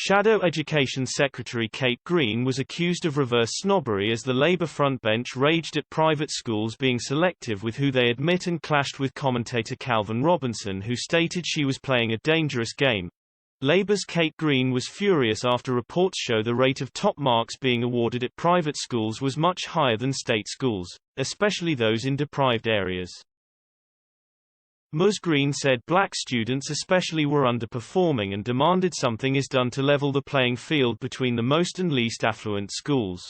Shadow Education Secretary Kate Green was accused of reverse snobbery as the Labour frontbench raged at private schools being selective with who they admit and clashed with commentator Calvin Robinson, who stated she was playing a dangerous game. Labour's Kate Green was furious after reports show the rate of top marks being awarded at private schools was much higher than state schools, especially those in deprived areas. Ms. Green said black students especially were underperforming and demanded something is done to level the playing field between the most and least affluent schools.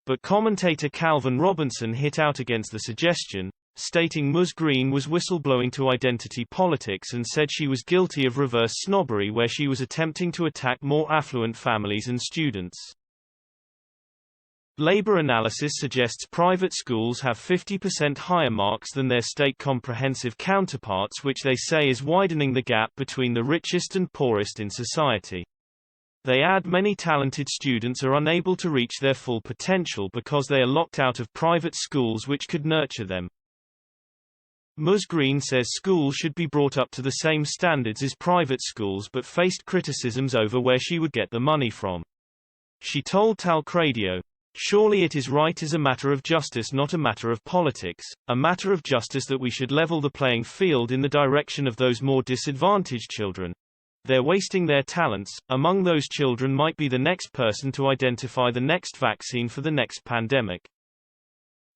But commentator Calvin Robinson hit out against the suggestion, stating Ms. Green was whistleblowing to identity politics and said she was guilty of reverse snobbery where she was attempting to attack more affluent families and students. Labour analysis suggests private schools have 50% higher marks than their state comprehensive counterparts, which they say is widening the gap between the richest and poorest in society. They add many talented students are unable to reach their full potential because they are locked out of private schools which could nurture them. Ms. Green says schools should be brought up to the same standards as private schools but faced criticisms over where she would get the money from. She told Talk Radio, "Surely it is right as a matter of justice, not a matter of politics, a matter of justice that we should level the playing field in the direction of those more disadvantaged children. They're wasting their talents. Among those children might be the next person to identify the next vaccine for the next pandemic.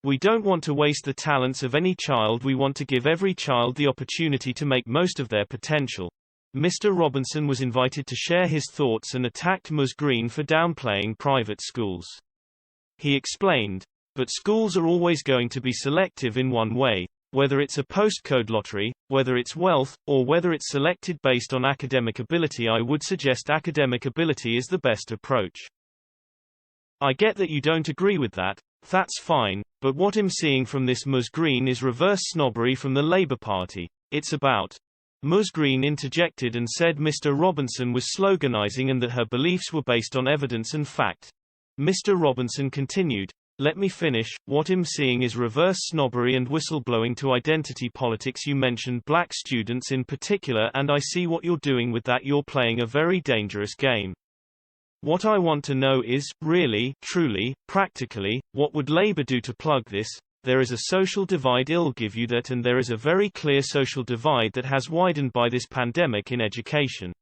We don't want to waste the talents of any child. We want to give every child the opportunity to make most of their potential." Mr. Robinson was invited to share his thoughts and attacked Ms. Green for downplaying private schools. He explained, "But schools are always going to be selective in one way, whether it's a postcode lottery, whether it's wealth, or whether it's selected based on academic ability. I would suggest academic ability is the best approach. I get that you don't agree with that, that's fine, but what I'm seeing from this Ms. Green is reverse snobbery from the Labour Party. It's about." Ms. Green interjected and said Mr. Robinson was sloganizing and that her beliefs were based on evidence and fact. Mr. Robinson continued, "Let me finish. What I'm seeing is reverse snobbery and whistleblowing to identity politics. You mentioned black students in particular, and I see what you're doing with that. You're playing a very dangerous game. What I want to know is, really, truly, practically, what would Labour do to plug this? There is a social divide, I'll give you that, and there is a very clear social divide that has widened by this pandemic in education.